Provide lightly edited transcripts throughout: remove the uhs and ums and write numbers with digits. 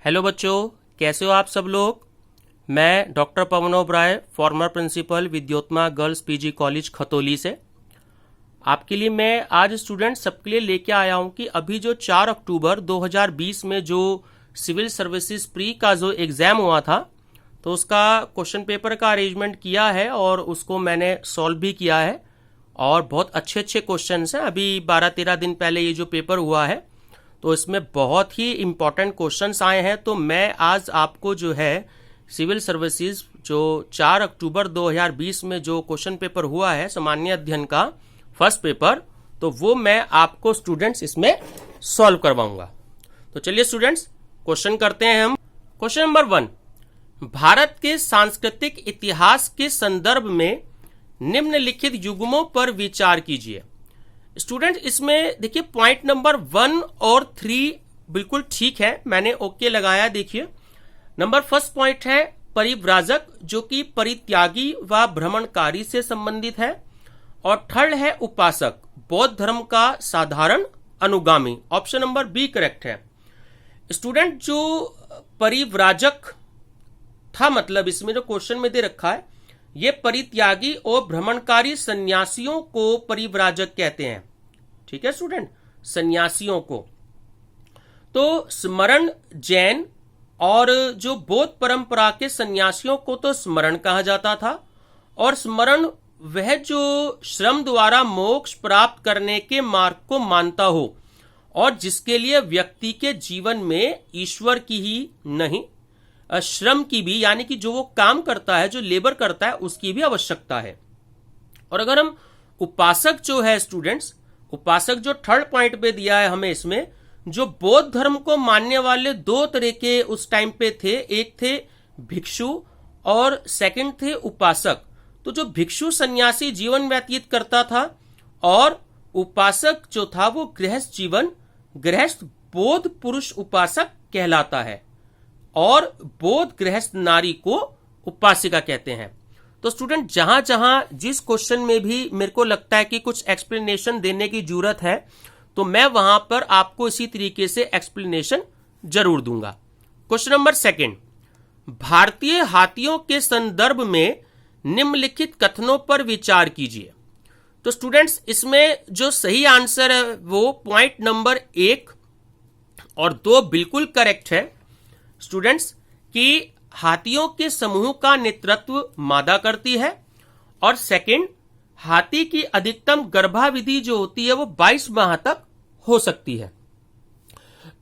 Hello बच्चों, कैसे हो आप सब लोग। मैं doctor Pawan Oberoi, former principal Vidyottama girls PG college Khatauli से आपके लिए मैं आज स्टूडेंट सबके लिए लेके आया हूं कि अभी जो 4 अक्टूबर 2020 में जो सिविल सर्विसेज प्री का जो एग्ज़ाम हुआ था, तो उसका क्वेश्चन पेपर का अरेंजमेंट किया है और उसको मैंने सॉल्व भी किया है और बहुत अच्छे अच्छे क्वेश्चन हैं। अभी 12-13 दिन पहले ये जो पेपर हुआ है, तो इसमें बहुत ही इम्पोर्टेंट क्वेश्चंस आए हैं। तो मैं आज आपको जो है सिविल सर्विसेज जो 4 अक्टूबर 2020 में जो क्वेश्चन पेपर हुआ है सामान्य अध्ययन का फर्स्ट पेपर, तो वो मैं आपको स्टूडेंट्स इसमें सॉल्व करवाऊंगा। तो चलिए स्टूडेंट्स क्वेश्चन करते हैं हम। क्वेश्चन नंबर 1, भारत के सांस्कृतिक इतिहास के संदर्भ में निम्नलिखित युग्मों पर विचार कीजिए। स्टूडेंट इसमें देखिए पॉइंट नंबर 1 और 3 बिल्कुल ठीक है, मैंने ओके लगाया। देखिए नंबर फर्स्ट पॉइंट है परिव्राजक, जो कि परित्यागी व भ्रमणकारी से संबंधित है, और थर्ड है उपासक, बौद्ध धर्म का साधारण अनुगामी। ऑप्शन नंबर बी करेक्ट है। स्टूडेंट जो परिव्राजक था, मतलब इसमें जो क्वेश्चन में दे रखा है, ये परित्यागी और भ्रमणकारी सन्यासियों को परिव्राजक कहते हैं। ठीक है स्टूडेंट, सन्यासियों को। तो स्मरण जैन और जो बौद्ध परंपरा के सन्यासियों को तो स्मरण कहा जाता था, और स्मरण वह जो श्रम द्वारा मोक्ष प्राप्त करने के मार्ग को मानता हो और जिसके लिए व्यक्ति के जीवन में ईश्वर की ही नहीं श्रम की भी, यानी कि जो वो काम करता है, जो लेबर करता है, उसकी भी आवश्यकता है। और अगर हम उपासक जो है स्टूडेंट्स, उपासक जो थर्ड पॉइंट पे दिया है हमें, इसमें जो बौद्ध धर्म को मानने वाले दो तरह के उस टाइम पे थे, एक थे भिक्षु और सेकंड थे उपासक। तो जो भिक्षु सन्यासी जीवन व्यतीत करता था और उपासक जो था वो गृहस्थ जीवन, गृहस्थ बौद्ध पुरुष उपासक कहलाता है, और बौद्ध गृहस्थ नारी को उपासिका कहते हैं। तो स्टूडेंट जहां जहां जिस क्वेश्चन में भी मेरे को लगता है कि कुछ एक्सप्लेनेशन देने की जरूरत है, तो मैं वहां पर आपको इसी तरीके से एक्सप्लेनेशन जरूर दूंगा। क्वेश्चन नंबर 2, भारतीय हाथियों के संदर्भ में निम्नलिखित कथनों पर विचार कीजिए। तो स्टूडेंट्स इसमें जो सही आंसर है वो पॉइंट नंबर 1 और 2 बिल्कुल करेक्ट है स्टूडेंट्स, कि हाथियों के समूह का नेतृत्व मादा करती है, और सेकंड, हाथी की अधिकतम गर्भावधि जो होती है वो 22 माह तक हो सकती है।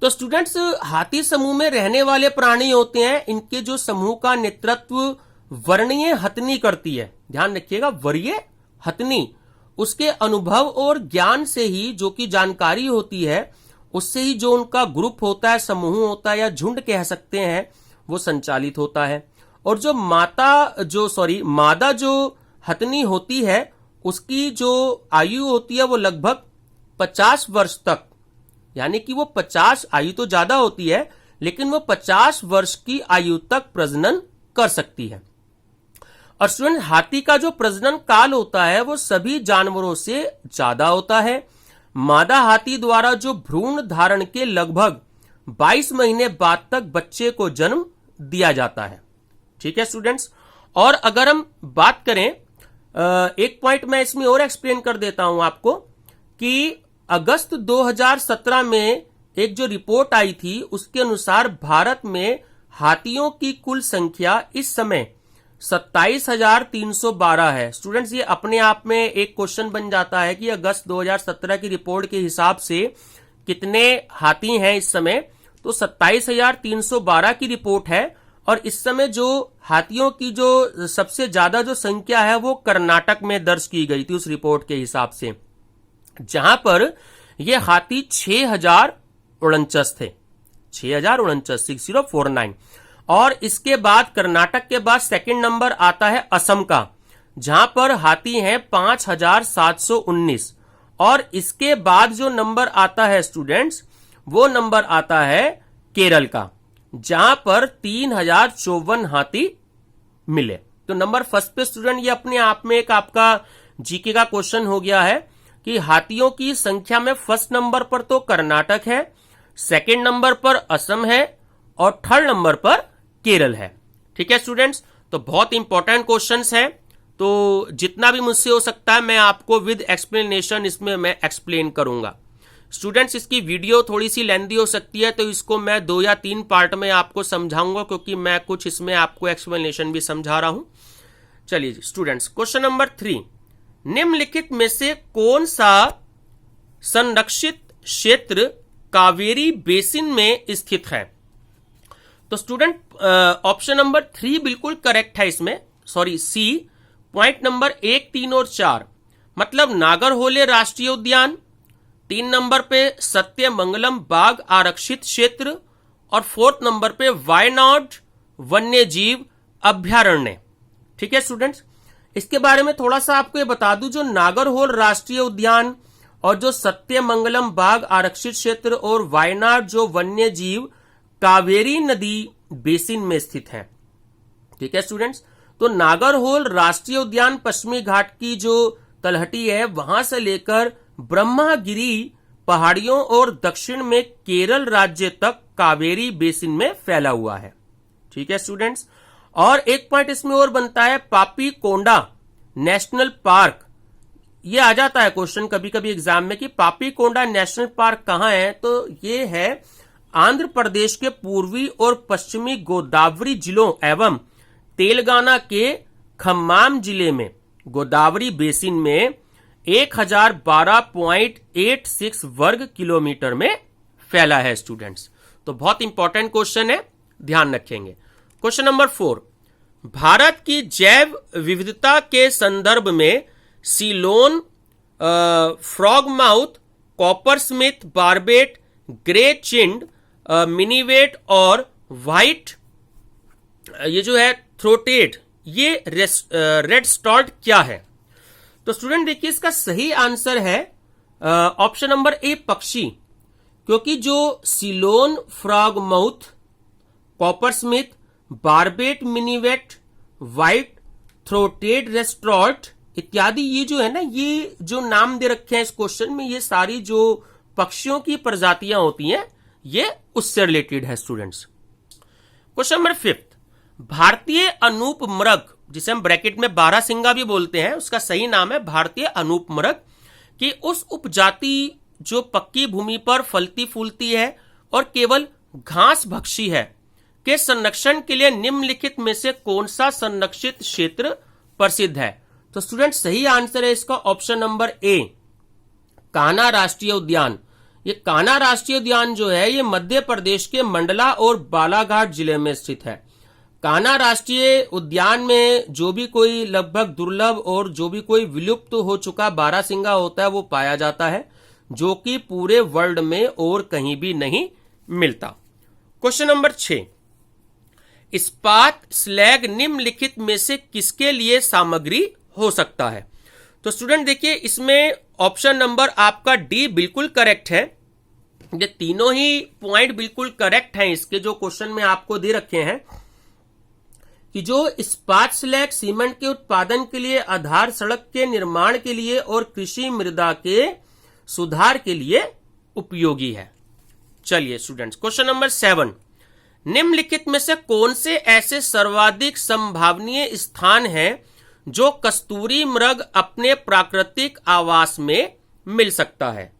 तो स्टूडेंट्स हाथी समूह में रहने वाले प्राणी होते हैं, इनके जो समूह का नेतृत्व वर्णीय हथनी करती है। ध्यान रखिएगा, वरीय हथनी, उसके अनुभव और ज्ञान से ही, जो कि जानकारी होती है, उससे ही जो उनका ग्रुप होता है, समूह होता है, या झुंड कह सकते हैं, वो संचालित होता है। और जो मादा जो हथनी होती है, उसकी जो आयु होती है वो लगभग 50 वर्ष तक, यानी कि वो 50 आयु तो ज्यादा होती है, लेकिन वो 50 वर्ष की आयु तक प्रजनन कर सकती है। और स्टूडेंट हाथी का जो प्रजनन काल होता है वो सभी जानवरों से ज्यादा होता है। मादा हाथी द्वारा जो भ्रूण धारण के लगभग 22 महीने बाद तक बच्चे को जन्म दिया जाता है। ठीक है स्टूडेंट्स। और अगर हम बात करें, एक पॉइंट मैं इसमें और एक्सप्लेन कर देता हूं आपको, कि अगस्त 2017 में एक जो रिपोर्ट आई थी, उसके अनुसार भारत में हाथियों की कुल संख्या इस समय 27,312 है। स्टूडेंट्स ये अपने आप में एक क्वेश्चन बन जाता है कि अगस्त 2017 की रिपोर्ट के हिसाब से कितने हाथी हैं इस समय। तो 27,312 की रिपोर्ट है, और इस समय जो हाथियों की जो सबसे ज्यादा जो संख्या है वो कर्नाटक में दर्ज की गई थी उस रिपोर्ट के हिसाब से, जहां पर ये हाथी 6,049 थे, 6,049, 6049। और इसके बाद कर्नाटक के बाद सेकंड नंबर आता है असम का, जहां पर हाथी हैं 5,719। और इसके बाद जो नंबर आता है स्टूडेंट्स, वो नंबर आता है केरल का, जहां पर 3,054 हाथी मिले। तो नंबर फर्स्ट पे स्टूडेंट ये अपने आप में एक आपका जीके का क्वेश्चन हो गया है कि हाथियों की संख्या में फर्स्ट नंबर पर तो कर्नाटक है, सेकंड नंबर पर असम है, और थर्ड नंबर पर केरल है। ठीक है स्टूडेंट्स, तो बहुत इंपॉर्टेंट क्वेश्चंस है, तो जितना भी मुझसे हो सकता है मैं आपको विद एक्सप्लेनेशन इसमें मैं एक्सप्लेन करूंगा। स्टूडेंट्स, इसकी वीडियो थोड़ी सी लेंथी हो सकती है, तो इसको मैं 2 या 3 पार्ट में आपको समझाऊंगा, क्योंकि मैं कुछ इसमें आपको एक्सप्लेनेशन भी समझा रहा हूं। चलिए स्टूडेंट्स, क्वेश्चन नंबर 3, निम्नलिखित में से कौन सा संरक्षित क्षेत्र कावेरी बेसिन में स्थित है? तो स्टूडेंट ऑप्शन नंबर 3 बिल्कुल करेक्ट है इसमें, सॉरी सी, पॉइंट नंबर 1, 3 और 4, मतलब नागरहोले राष्ट्रीय उद्यान, 3 नंबर पे सत्यमंगलम बाघ आरक्षित क्षेत्र और 4th नंबर पे वायनाड वन्य जीव अभ्यारण्य। ठीक है स्टूडेंट्स, इसके बारे में थोड़ा सा आपको ये बता दूं, जो नागरहोल राष्ट्रीय उद्यान और जो सत्यमंगलम बाघ आरक्षित क्षेत्र और वायनाड जो वन्य जीव कावेरी नदी बेसिन में स्थित है। ठीक है स्टूडेंट्स, तो नागरहोल राष्ट्रीय उद्यान पश्चिमी घाट की जो तलहटी है वहां से लेकर ब्रह्मागिरी पहाड़ियों और दक्षिण में केरल राज्य तक कावेरी बेसिन में फैला हुआ है। ठीक है स्टूडेंट्स, और एक पॉइंट इसमें और बनता है, पापी कोंडा नेशनल पार्क, ये आ जाता है क्वेश्चन कभी कभी एग्जाम में कि पापी कोंडा नेशनल पार्क कहां है, तो ये है आंध्र प्रदेश के पूर्वी और पश्चिमी गोदावरी जिलों एवं तेलंगाना के खम्माम जिले में गोदावरी बेसिन में 1012.86 वर्ग किलोमीटर में फैला है स्टूडेंट्स। तो बहुत इंपॉर्टेंट क्वेश्चन है, ध्यान रखेंगे। क्वेश्चन नंबर 4, भारत की जैव विविधता के संदर्भ में Ceylon, frogmouth, coppersmith, barbet, grey चिंड, minivet और व्हाइट ये जो है थ्रोटेड, ये रेड स्टॉल्ट क्या है? तो स्टूडेंट देखिए, इसका सही आंसर है ऑप्शन नंबर ए, पक्षी, क्योंकि जो Ceylon, frogmouth, coppersmith, barbet, minivet, white throated रेस्ट्रॉल्ट इत्यादि, ये जो है ना, ये जो नाम दे रखे हैं इस क्वेश्चन में, ये सारी जो पक्षियों की प्रजातियां होती हैं ये उससे रिलेटेड है स्टूडेंट्स। क्वेश्चन नंबर 5, भारतीय अनूप मृग, जिसे हम ब्रैकेट में बारहसिंगा भी बोलते हैं, उसका सही नाम है भारतीय अनूप मृग, कि उस उपजाति जो पक्की भूमि पर फलती फूलती है और केवल घास भक्षी है, के संरक्षण के लिए निम्नलिखित में से कौन सा संरक्षित क्षेत्र प्रसिद्ध है? तो स्टूडेंट सही आंसर है इसका ऑप्शन नंबर ए, कान्हा राष्ट्रीय उद्यान। ये कान्हा राष्ट्रीय उद्यान जो है ये मध्य प्रदेश के मंडला और बालाघाट जिले में स्थित है। कान्हा राष्ट्रीय उद्यान में जो भी कोई लगभग दुर्लभ और जो भी कोई विलुप्त हो चुका बारहसिंगा होता है वो पाया जाता है, जो कि पूरे वर्ल्ड में और कहीं भी नहीं मिलता। क्वेश्चन नंबर 6, इस्पात स्लैग निम्नलिखित में से किसके लिए सामग्री हो सकता है? तो स्टूडेंट देखिए, इसमें ऑप्शन नंबर आपका डी बिल्कुल करेक्ट है। ये तीनों ही पॉइंट बिल्कुल करेक्ट हैं इसके जो क्वेश्चन में आपको दे रखे हैं, कि जो इस्पात स्लैग सीमेंट के उत्पादन के लिए, आधार सड़क के निर्माण के लिए और कृषि मृदा के सुधार के लिए उपयोगी है। चलिए स्टूडेंट्स, क्वेश्चन नंबर 7, निम्नलिखित में से कौन से ऐसे सर्वाधिक संभावनीय स्थान हैं जो कस्तूरी मृग अपने प्राकृतिक आवास में मिल सकता है?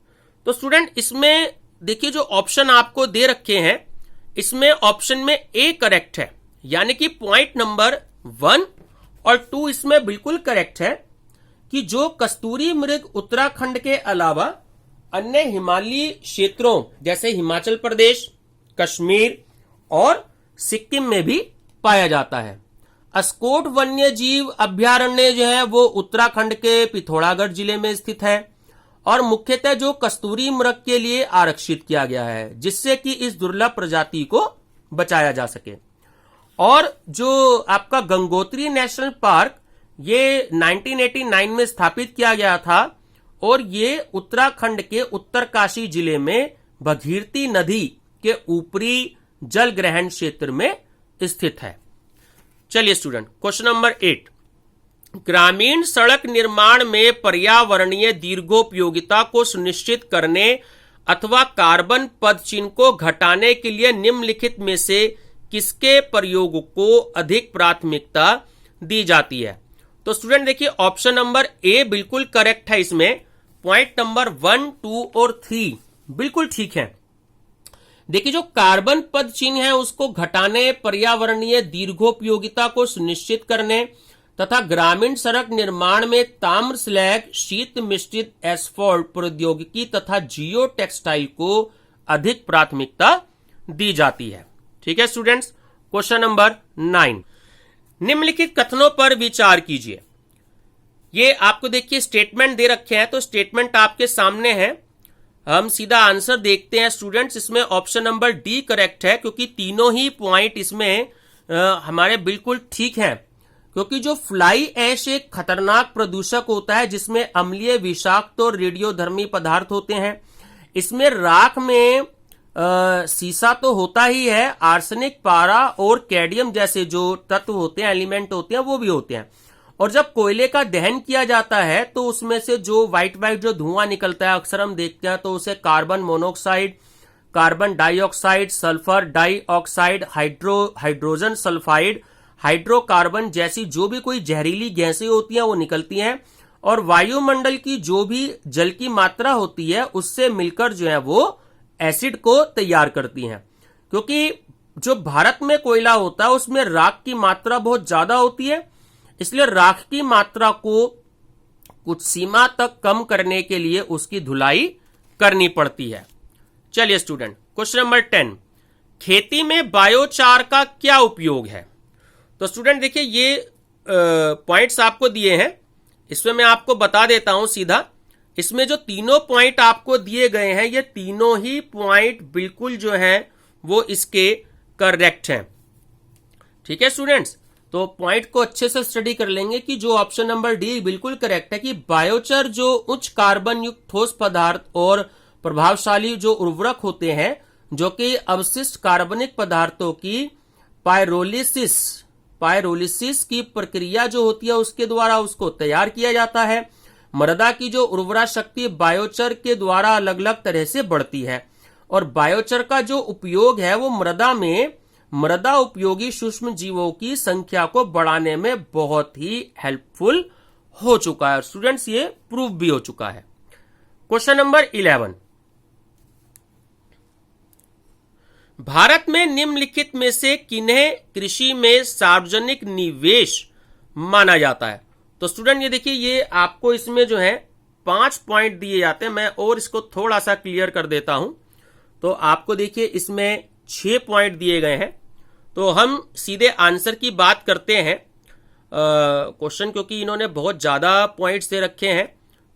तो स्टूडेंट इसमें देखिए, जो ऑप्शन आपको दे रखे हैं इसमें ऑप्शन में ए करेक्ट है, यानी कि पॉइंट नंबर 1 और 2 इसमें बिल्कुल करेक्ट है, कि जो कस्तूरी मृग उत्तराखंड के अलावा अन्य हिमालयी क्षेत्रों जैसे हिमाचल प्रदेश, कश्मीर और सिक्किम में भी पाया जाता है। अस्कोट वन्य जीव अभ्यारण्य जो है वो उत्तराखंड के पिथौरागढ़ जिले में स्थित है और मुख्यतः जो कस्तूरी मृग के लिए आरक्षित किया गया है, जिससे कि इस दुर्लभ प्रजाति को बचाया जा सके। और जो आपका गंगोत्री नेशनल पार्क, ये 1989 में स्थापित किया गया था और ये उत्तराखंड के उत्तरकाशी जिले में भगीरथी नदी के ऊपरी जल ग्रहण क्षेत्र में स्थित है। चलिए स्टूडेंट, क्वेश्चन नंबर 8, ग्रामीण सड़क निर्माण में पर्यावरणीय दीर्घोपयोगिता को सुनिश्चित करने अथवा कार्बन पद चिन्ह को घटाने के लिए निम्नलिखित में से किसके प्रयोग को अधिक प्राथमिकता दी जाती है? तो स्टूडेंट देखिए ऑप्शन नंबर ए बिल्कुल करेक्ट है। इसमें पॉइंट नंबर 1, 2 और 3 बिल्कुल ठीक है। देखिए जो कार्बन पद चिन्ह है उसको घटाने, पर्यावरणीय दीर्घोपयोगिता को सुनिश्चित करने तथा ग्रामीण सड़क निर्माण में ताम्र स्लैग, शीत मिश्रित एस्फॉल्ट प्रौद्योगिकी तथा जियो टेक्सटाइल को अधिक प्राथमिकता दी जाती है। ठीक है स्टूडेंट्स। क्वेश्चन नंबर 9, निम्नलिखित कथनों पर विचार कीजिए। ये आपको देखिए स्टेटमेंट दे रखे हैं, तो स्टेटमेंट आपके सामने है। हम सीधा आंसर देखते हैं स्टूडेंट्स। इसमें ऑप्शन नंबर डी करेक्ट है, क्योंकि तीनों ही पॉइंट इसमें हमारे बिल्कुल ठीक हैं। क्योंकि जो फ्लाई ऐश एक खतरनाक प्रदूषक होता है जिसमें अम्लीय, विषाक्त और रेडियोधर्मी पदार्थ होते हैं। इसमें राख में सीसा तो होता ही है, आर्सेनिक, पारा और कैडमियम जैसे जो तत्व होते हैं, एलिमेंट होते हैं, वो भी होते हैं। और जब कोयले का दहन किया जाता है तो उसमें से जो व्हाइट जो धुआं निकलता है अक्सर हम देखते हैं, तो उसे carbon monoxide, carbon dioxide, sulphur dioxide, hydrogen sulphide, hydrocarbon जैसी जो भी कोई जहरीली गैसें होती हैं वो निकलती हैं। और वायुमंडल की जो भी जल की मात्रा होती है उससे मिलकर जो है वो एसिड को तैयार करती हैं। क्योंकि जो भारत में कोयला होता है उसमें राख की मात्रा बहुत ज्यादा होती है, इसलिए राख की मात्रा को कुछ सीमा तक कम करने के लिए उसकी धुलाई करनी पड़ती है। चलिए स्टूडेंट, क्वेश्चन नंबर 10, खेती में बायोचार का क्या उपयोग है? तो स्टूडेंट देखिए ये पॉइंट्स आपको दिए हैं, इसमें मैं आपको बता देता हूं सीधा। इसमें जो तीनों पॉइंट आपको दिए गए हैं ये तीनों ही पॉइंट बिल्कुल जो हैं वो इसके करेक्ट हैं। ठीक है स्टूडेंट्स, तो पॉइंट को अच्छे से स्टडी कर लेंगे कि जो ऑप्शन नंबर डी बिल्कुल करेक्ट है कि बायोचार जो उच्च कार्बन युक्त ठोस पदार्थ और प्रभावशाली जो उर्वरक होते हैं जो कि अवशिष्ट कार्बनिक पदार्थों की पायरोलिसिस की प्रक्रिया जो होती है उसके द्वारा उसको तैयार किया जाता है। मृदा की जो उर्वरा शक्ति बायोचार के द्वारा अलग अलग तरह से बढ़ती है और बायोचार का जो उपयोग है वो मृदा उपयोगी सूक्ष्म जीवों की संख्या को बढ़ाने में बहुत ही हेल्पफुल हो चुका है। स्टूडेंट्स ये प्रूव भी हो चुका है। क्वेश्चन नंबर 11, भारत में निम्नलिखित में से किन्हें कृषि में सार्वजनिक निवेश माना जाता है? तो स्टूडेंट ये देखिए ये आपको इसमें जो है 5 पॉइंट दिए जाते हैं। मैं और इसको थोड़ा सा क्लियर कर देता हूं। तो आपको देखिए इसमें 6 पॉइंट दिए गए हैं। तो हम सीधे आंसर की बात करते हैं क्वेश्चन, क्योंकि इन्होंने बहुत ज्यादा पॉइंट्स दे रखे हैं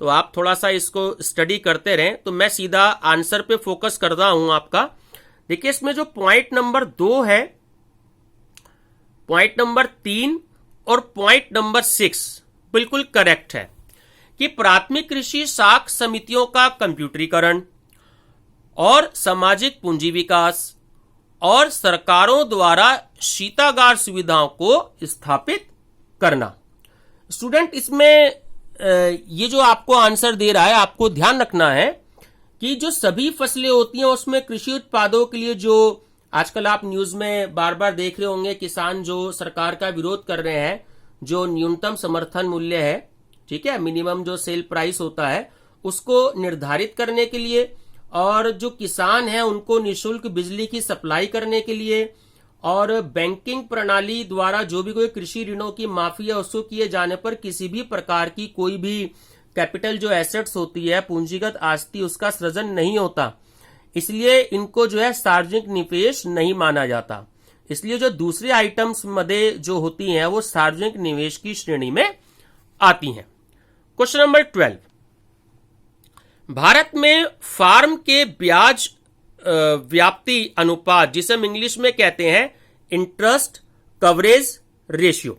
तो आप थोड़ा सा इसको स्टडी करते रहें। तो मैं सीधा आंसर पे फोकस कर रहा हूं आपका। देखिए इसमें जो पॉइंट नंबर 2 है, पॉइंट नंबर 3 और पॉइंट नंबर 6 बिल्कुल करेक्ट है कि प्राथमिक कृषि साख समितियों का कंप्यूटरीकरण और सामाजिक पूंजी विकास और सरकारों द्वारा शीतागार सुविधाओं को स्थापित करना। स्टूडेंट इसमें ये जो आपको आंसर दे रहा है आपको ध्यान रखना है कि जो सभी फसलें होती हैं उसमें कृषि उत्पादों के लिए जो आजकल आप न्यूज में बार बार देख रहे होंगे, किसान जो सरकार का विरोध कर रहे हैं, जो न्यूनतम समर्थन मूल्य है, ठीक है, मिनिमम जो सेल प्राइस होता है उसको निर्धारित करने के लिए और जो किसान हैं उनको निःशुल्क बिजली की सप्लाई करने के लिए और बैंकिंग प्रणाली द्वारा जो भी कोई कृषि ऋणों की माफी है उसको किए जाने पर किसी भी प्रकार की कोई भी कैपिटल जो एसेट्स होती है, पूंजीगत आस्ति, उसका सृजन नहीं होता। इसलिए इनको जो है सार्वजनिक निवेश नहीं माना जाता। इसलिए जो दूसरे आइटम्स मदे जो होती हैं वो सार्वजनिक निवेश की श्रेणी में आती हैं। क्वेश्चन नंबर 12, भारत में फार्म के ब्याज व्याप्ति अनुपात जिसे हम इंग्लिश में कहते हैं इंटरेस्ट कवरेज रेशियो।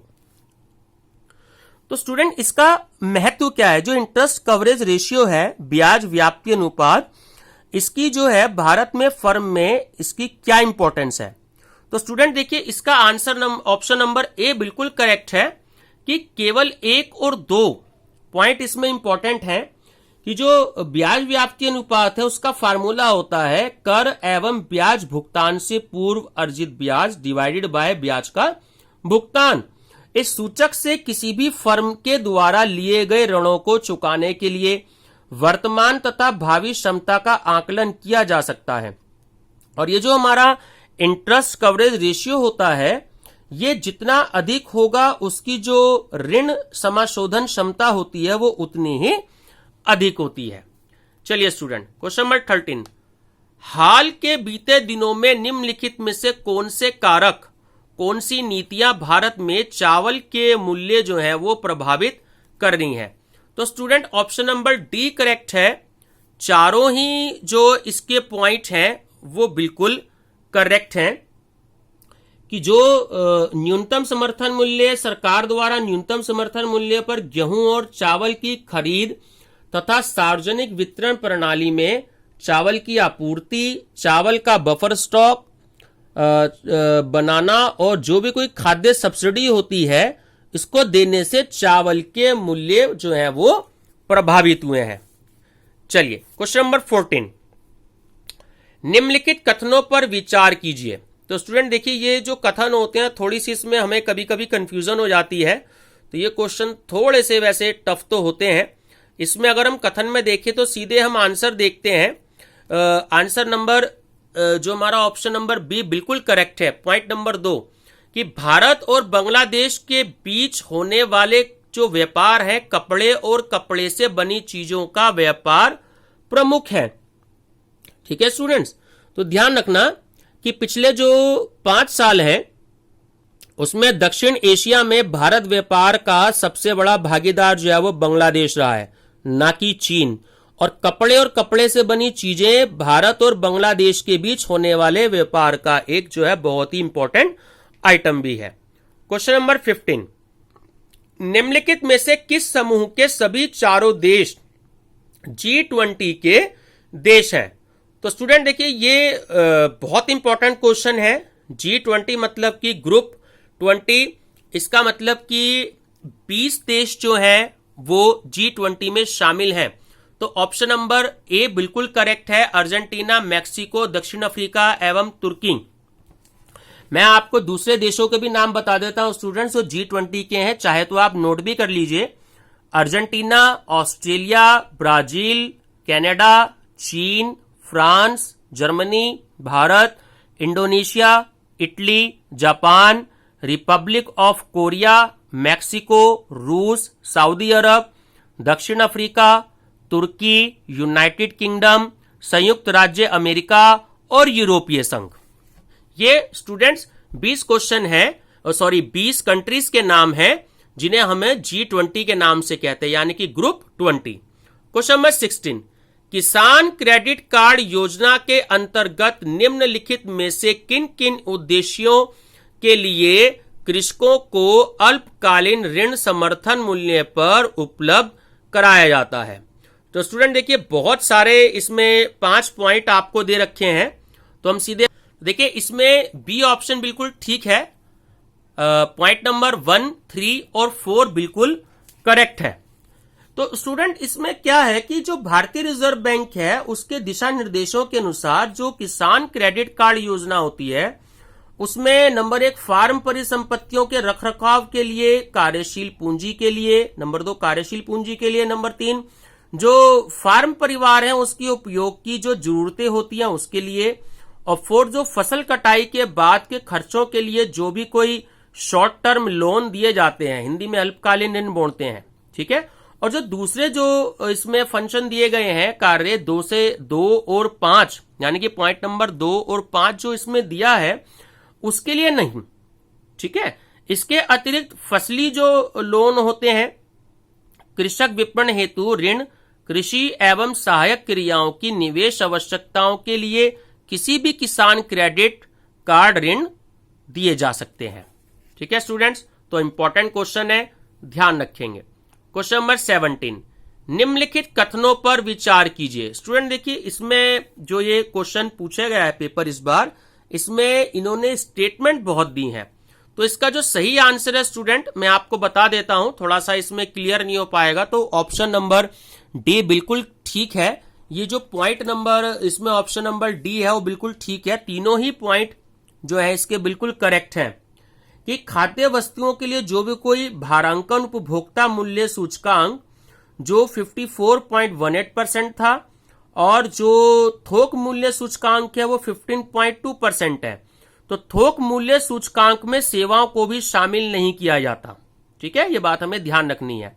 तो स्टूडेंट इसका महत्व क्या है? जो इंटरेस्ट कवरेज रेशियो है, ब्याज व्याप्ति अनुपात, इसकी जो है भारत में फर्म में इसकी क्या इंपॉर्टेंस है? तो स्टूडेंट देखिए इसका आंसर ऑप्शन नंबर ए बिल्कुल करेक्ट है कि केवल 1 और 2 पॉइंट इसमें इंपॉर्टेंट है कि जो ब्याज व्याप्ति अनुपात है उसका फार्मूला होता है कर एवं ब्याज भुगतान से पूर्व अर्जित ब्याज डिवाइडेड बाय ब्याज का भुगतान। इस सूचक से किसी भी फर्म के द्वारा लिए गए ऋणों को चुकाने के लिए वर्तमान तथा भावी क्षमता का आकलन किया जा सकता है। और ये जो हमारा इंटरेस्ट कवरेज रेशियो होता है, ये जितना अधिक होगा उसकी जो ऋण समाशोधन क्षमता होती है वो उतनी ही अधिक होती है। चलिए स्टूडेंट, क्वेश्चन नंबर 13, हाल के बीते दिनों में निम्नलिखित में से कौन से कारक, कौन सी नीतियां भारत में चावल के मूल्य जो है वो प्रभावित कर रही हैं? तो student option number D correct है। चारों ही जो इसके पॉइंट हैं वो बिल्कुल करेक्ट हैं कि जो न्यूनतम समर्थन मूल्य, सरकार द्वारा न्यूनतम समर्थन मूल्य पर गेहूं और चावल की खरीद तथा सार्वजनिक वितरण प्रणाली में चावल की आपूर्ति, चावल का बफर स्टॉक बनाना और जो भी कोई खाद्य सब्सिडी होती है इसको देने से चावल के मूल्य जो है वो प्रभावित हुए हैं। चलिए क्वेश्चन नंबर 14, निम्नलिखित कथनों पर विचार कीजिए। तो स्टूडेंट देखिए, ये जो कथन होते हैं थोड़ी सी इसमें हमें कभी कभी कंफ्यूजन हो जाती है, तो ये क्वेश्चन थोड़े से वैसे टफ तो होते हैं। इसमें अगर हम कथन में देखें तो सीधे हम आंसर देखते हैं। आंसर नंबर जो हमारा ऑप्शन नंबर बी बिल्कुल करेक्ट है। पॉइंट नंबर 2 कि भारत और बांग्लादेश के बीच होने वाले जो व्यापार है, कपड़े और कपड़े से बनी चीजों का व्यापार प्रमुख है। ठीक है स्टूडेंट्स, तो ध्यान रखना कि पिछले जो 5 साल हैं उसमें दक्षिण एशिया में भारत व्यापार का सबसे बड़ा भागीदार जो है वो बांग्लादेश रहा है, ना कि चीन। और कपड़े से बनी चीजें भारत और बांग्लादेश के बीच होने वाले व्यापार का एक जो है बहुत ही इंपॉर्टेंट आइटम भी है। क्वेश्चन नंबर 15, निम्नलिखित में से किस समूह के सभी चारों देश G20 के देश हैं? तो स्टूडेंट देखिए, ये बहुत इंपॉर्टेंट क्वेश्चन है। G20 मतलब कि ग्रुप 20, इसका मतलब कि 20 देश जो हैं वो G20 में शामिल हैं। तो ऑप्शन नंबर ए बिल्कुल करेक्ट है, अर्जेंटीना, मैक्सिको, दक्षिण अफ्रीका एवं तुर्की। मैं आपको दूसरे देशों के भी नाम बता देता हूं स्टूडेंट्स, जो G20 के हैं, चाहे तो आप नोट भी कर लीजिए। अर्जेंटीना, ऑस्ट्रेलिया, ब्राजील, कनाडा, चीन, France, Germany, Bharat, Indonesia, Italy, Japan, Republic of Korea, Mexico, रूस, सऊदी अरब, दक्षिण अफ्रीका, तुर्की, यूनाइटेड किंगडम, संयुक्त राज्य अमेरिका और यूरोपीय संघ। ये स्टूडेंट्स 20 क्वेश्चन है, 20 कंट्रीज के नाम हैं जिन्हें हमें G20 के नाम से कहते हैं, यानी कि ग्रुप 20। क्वेश्चन नंबर 16, किसान क्रेडिट कार्ड योजना के अंतर्गत निम्नलिखित में से किन किन उद्देश्यों के लिए कृषकों को अल्पकालीन ऋण समर्थन मूल्य पर उपलब्ध कराया जाता है? तो स्टूडेंट देखिए, बहुत सारे इसमें 5 पॉइंट आपको दे रखे हैं, तो हम सीधे देखिए, इसमें बी ऑप्शन बिल्कुल ठीक है। पॉइंट नंबर 1, 3 और 4 बिल्कुल करेक्ट है। तो स्टूडेंट इसमें क्या है कि जो भारतीय रिजर्व बैंक है उसके दिशा निर्देशों के अनुसार जो किसान क्रेडिट कार्ड योजना होती है उसमें नंबर 1 फार्म परिसंपत्तियों के रखरखाव के लिए, कार्यशील पूंजी के लिए, नंबर 2 कार्यशील पूंजी के लिए, नंबर 3 जो फार्म परिवार है उसके उपयोग की जो जरूरतें होती हैं उसके लिए, और 4 जो फसल कटाई के बाद के खर्चों के लिए जो भी कोई शॉर्ट टर्म लोन दिए जाते हैं, हिंदी में अल्पकालीन ऋण बोलते हैं। ठीक है, और जो दूसरे जो इसमें फंक्शन दिए गए हैं कार्य 2 से 2 और 5, यानी कि पॉइंट नंबर 2 और 5 जो इसमें दिया है उसके लिए नहीं। ठीक है, इसके अतिरिक्त फसली जो लोन होते हैं, कृषक विपणन हेतु ऋण, कृषि एवं सहायक क्रियाओं की निवेश आवश्यकताओं के लिए किसी भी किसान क्रेडिट कार्ड ऋण दिए जा सकते हैं। ठीक है स्टूडेंट्स, तो इंपॉर्टेंट क्वेश्चन है, ध्यान रखेंगे। क्वेश्चन नंबर 17, निम्नलिखित कथनों पर विचार कीजिए। स्टूडेंट देखिए, इसमें जो ये क्वेश्चन पूछा गया है पेपर इस बार, इसमें इन्होंने स्टेटमेंट बहुत दी हैं, तो इसका जो सही आंसर है स्टूडेंट मैं आपको बता देता हूं, थोड़ा सा इसमें क्लियर नहीं हो पाएगा, तो ऑप्शन नंबर डी बिल्कुल ठीक है। ये जो पॉइंट नंबर इसमें ऑप्शन नंबर डी है वो बिल्कुल ठीक है। तीनों ही पॉइंट जो है इसके बिल्कुल करेक्ट हैं कि खाद्य वस्तुओं के लिए जो भी कोई भारांकन उपभोक्ता मूल्य सूचकांक जो 54.18% था और जो थोक मूल्य सूचकांक है वो 15.2% है, तो थोक मूल्य सूचकांक में सेवाओं को भी शामिल नहीं किया जाता। ठीक है, ये बात हमें ध्यान रखनी है।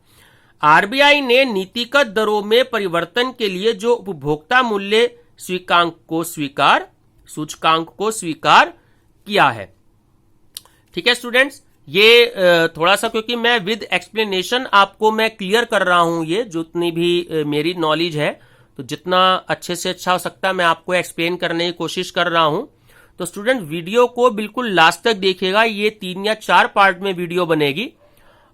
आरबीआई ने नीतिगत दरों में परिवर्तन के लिए जो उपभोक्ता मूल्य सूचकांक को स्वीकार किया है। ठीक है स्टूडेंट्स, ये थोड़ा सा क्योंकि मैं विद एक्सप्लेनेशन आपको मैं क्लियर कर रहा हूं, ये जितनी भी मेरी नॉलेज है, तो जितना अच्छे से अच्छा हो सकता है मैं आपको एक्सप्लेन करने की कोशिश कर रहा हूं। तो स्टूडेंट वीडियो को बिल्कुल लास्ट तक देखिएगा, ये 3 या 4 पार्ट में वीडियो बनेगी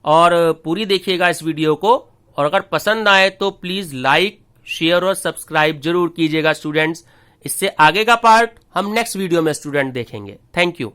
और पूरी देखिएगा इस वीडियो को। और अगर पसंद आए तो प्लीज लाइक, शेयर और सब्सक्राइब जरूर कीजिएगा स्टूडेंट्स। इससे आगे का पार्ट हम नेक्स्ट वीडियो में स्टूडेंट देखेंगे। Thank you.